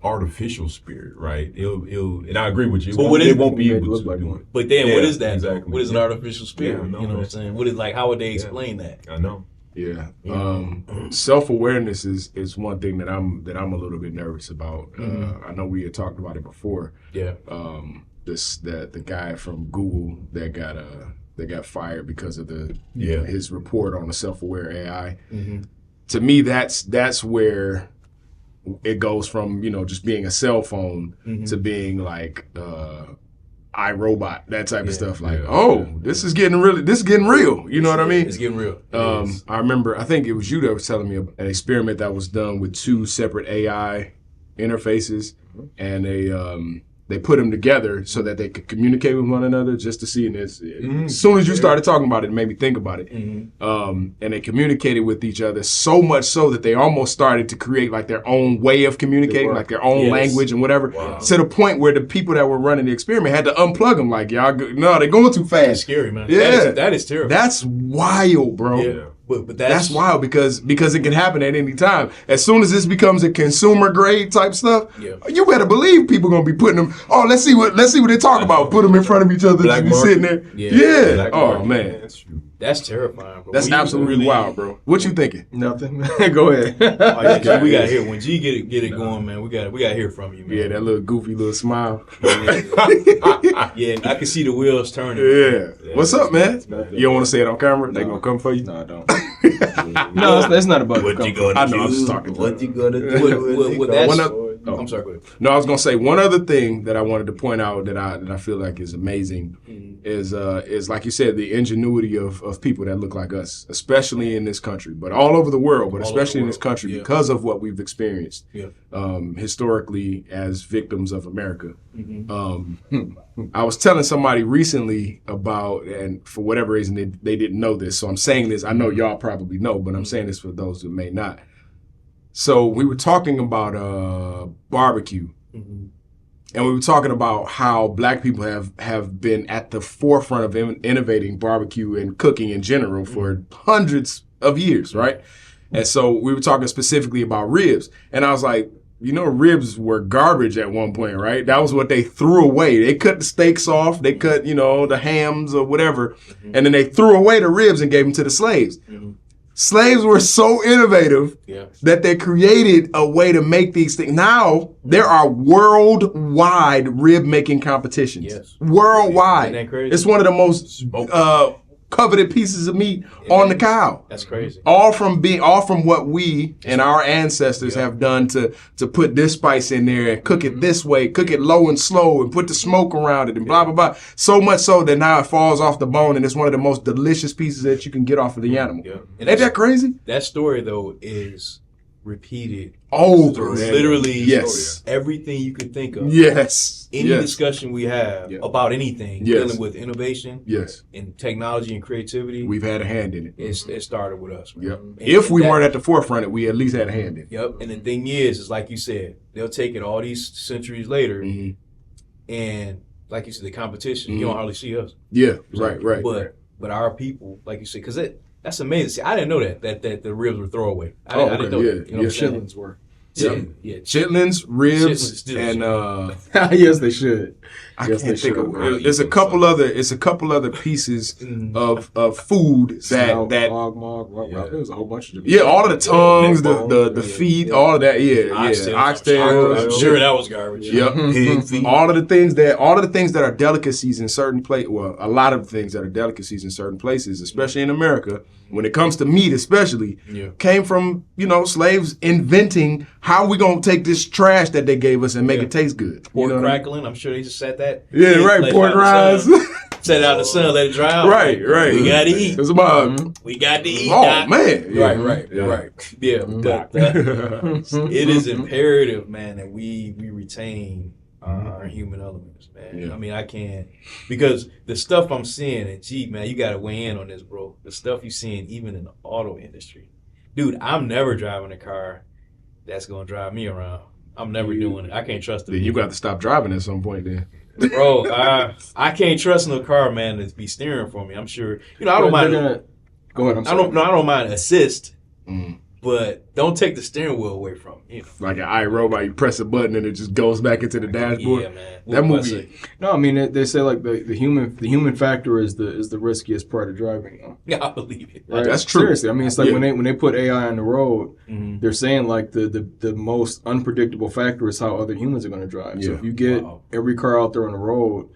artificial spirit, right? And I agree with you. But they won't be able to do it. But then what is that? Exactly. What is an artificial spirit? Yeah, you know what I'm saying? What is how would they explain that? I know. Yeah. Self-awareness is one thing that I'm a little bit nervous about. I know we had talked about it before. Yeah. The guy from Google that got fired because of his report on the self-aware AI. To me, that's where it goes from, just being a cell phone to being like iRobot, that type of stuff. Like, this is getting real. You know what I mean? It's getting real. I remember, I think it was you that was telling me an experiment that was done with 2 separate AI interfaces, and they put them together so that they could communicate with one another just to see. And as soon as you started talking about it, it made me think about it. And they communicated with each other so much so that they almost started to create like their own way of communicating, like their own language and whatever, to the point where the people that were running the experiment had to unplug them. Like, they're going too fast. That's scary, man. Yeah. That is terrible. That's wild, bro. Yeah. But that's wild because it can happen at any time. As soon as this becomes a consumer grade type stuff, you better believe people gonna be putting them. Oh, let's see what they talk about. Put them in front of each other. Black market. Sitting there. Yeah. Oh man, that's terrifying, bro. That's absolutely wild, bro. What you thinking? Nothing. Go ahead. We got to hear when G get it going, man. We got to hear from you, man. Yeah, that little goofy little smile. Yeah, I can see the wheels turning. Yeah. What's up, man? You don't want to say it on camera? They gonna come for you? No, I don't. No, it's not about what you gonna do. I know, I was just talking. What you gonna do? I'm sorry, go ahead. No, I was gonna say one other thing that I wanted to point out that I feel like is amazing is like you said, the ingenuity of people that look like us, especially in this country, but all over the world, but especially in this country because of what we've experienced historically as victims of America. I was telling somebody recently about, and for whatever reason they didn't know this, so I'm saying this. I know y'all probably know, but I'm saying this for those who may not. So we were talking about barbecue, and we were talking about how Black people have been at the forefront of innovating barbecue and cooking in general for hundreds of years, right? And so we were talking specifically about ribs, and I was like, ribs were garbage at one point, right? That was what they threw away. They cut the steaks off, they cut, the hams or whatever, and then they threw away the ribs and gave them to the slaves. Slaves were so innovative that they created a way to make these things. Now, there are worldwide rib making competitions. Yes. Worldwide. Isn't that crazy? It's one of the most coveted pieces of meat on the cow. That's crazy. All from what we and our ancestors have done to put this spice in there and cook it this way, cook it low and slow and put the smoke around it and blah, blah, blah. So much so that now it falls off the bone and it's one of the most delicious pieces that you can get off of the animal. Yeah. Ain't that crazy? That story, though, is repeated over literally everything you could think of. Yes. Any discussion we have about anything dealing with innovation and technology and creativity, we've had a hand in it. It started with us. Yep. If we weren't at the forefront, we at least had a hand in it. Yep. And the thing is like you said, they'll take it all these centuries later, and like you said, the competition, you don't hardly see us. Yeah. Right. But our people, like you said, because that's amazing. See, I didn't know that the ribs were throwaway. I didn't know that. You know chitlins were. Yeah. Chitlins, ribs, and yes, they should. I can't think of it. There's a couple other pieces of food that there's a whole bunch of all of the tongues, the feet, all of that. Oxtails. I'm sure that was garbage. Yep. Pig feet. All of the things that are delicacies in certain places. Well, a lot of things that are delicacies in certain places, especially in America, when it comes to meat, especially, came from slaves inventing how we gonna take this trash that they gave us and make it taste good. Pork crackling. I'm sure they just said that. Yeah, right. Pork rinds. Set out in the sun, let it dry out. Right. We gotta eat. It's about. We got to eat. Oh Doc. man. Yeah. Right. Yeah, but it is imperative, man, that we retain our human elements, man. Yeah. I mean, I can't, because the stuff I'm seeing, and gee, man, you got to weigh in on this, bro. The stuff you're seeing, even in the auto industry, dude. I'm never driving a car that's gonna drive me around. I'm never doing it. I can't trust it. Then you got to stop driving at some point, then. Bro, I can't trust no car, man, to be steering for me. I'm sure, I don't mind. Go ahead. I don't mind assist, Mm. but don't take the steering wheel away from me. Like an iRobot, you press a button and it just goes back into the dashboard. Yeah, man. That movie. No, I mean they say like the human factor is the riskiest part of driving. Though. Yeah, I believe it. Right? That's true. Seriously, I mean it's like when they put AI on the road, Mm-hmm. they're saying like the most unpredictable factor is how other humans are going to drive. So Yeah. if you get every car out there on the road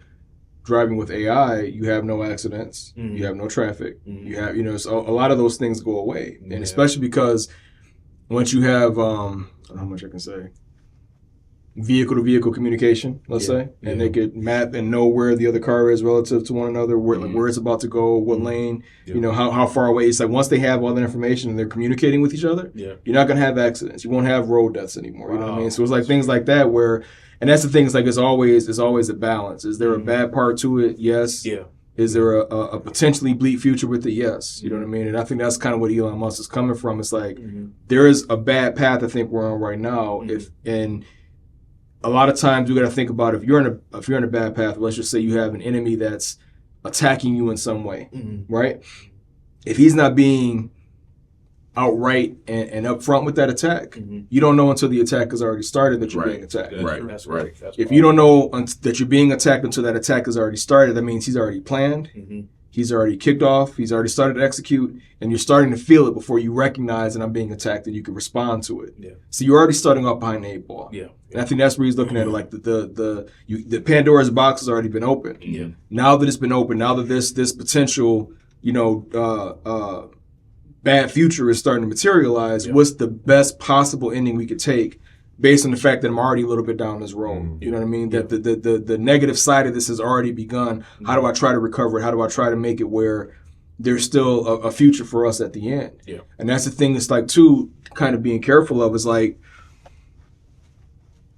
driving with AI, you have no accidents, you have no traffic, you have so a lot of those things go away, and especially because once you have I don't know how much I can say. Vehicle to vehicle communication, let's say, and they could map and know where the other car is relative to one another, where it's about to go, what lane, how far away. It's like once they have all that information and they're communicating with each other, you're not gonna have accidents. You won't have road deaths anymore. You know what I mean? So it's like things like that where, and that's the thing. It's like it's always a balance. Is there a bad part to it? Yes. Yeah. Is there a potentially bleak future with it? Yes. You know what I mean? And I think that's kind of what Elon Musk is coming from. It's like there is a bad path I think we're on right now. And a lot of times we got to think about if you're in a bad path. Let's just say you have an enemy that's attacking you in some way, right? If he's not being outright and upfront with that attack, you don't know until the attack has already started that you're being attacked. Right. That's right. If you don't know that you're being attacked until that attack has already started, that means he's already planned. He's already kicked off. He's already started to execute, and you're starting to feel it before you recognize that I'm being attacked, and you can respond to it. Yeah. So you're already starting off behind the 8 ball. Yeah. And I think that's where he's looking at it. Like the Pandora's box has already been opened. Yeah. Now that it's been opened, now that this potential bad future is starting to materialize, what's the best possible ending we could take? Based on the fact that I'm already a little bit down this road. You know what I mean? That the negative side of this has already begun. How do I try to recover it? How do I try to make it where there's still a future for us at the end? Yeah. And that's the thing that's like, too, kind of being careful of is like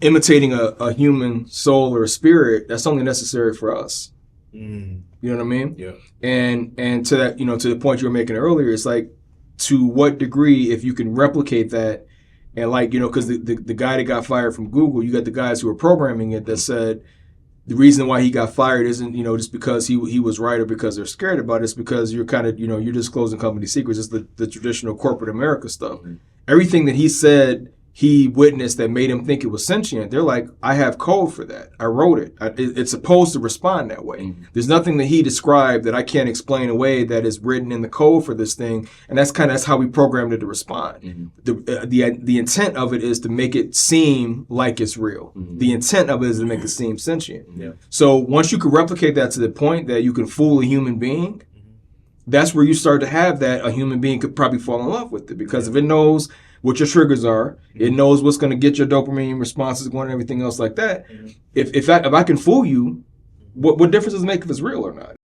imitating a human soul or a spirit that's only necessary for us. You know what I mean? Yeah. And to that, to the point you were making earlier, it's like, to what degree, if you can replicate that, and like, because the guy that got fired from Google, you got the guys who were programming it that said the reason why he got fired isn't, just because he was right or because they're scared about it. It's because you're kind of, you're disclosing company secrets. It's the traditional corporate America stuff. Everything that he said he witnessed that made him think it was sentient, they're like, I have code for that. I wrote it. It's supposed to respond that way. There's nothing that he described that I can't explain away that is written in the code for this thing. And that's how we programmed it to respond. The intent of it is to make it seem like it's real. The intent of it is to make it seem sentient. So once you can replicate that to the point that you can fool a human being, that's where you start to have that a human being could probably fall in love with it, because if it knows what your triggers are, it knows what's going to get your dopamine responses going and everything else like that. If I can fool you, what difference does it make if it's real or not?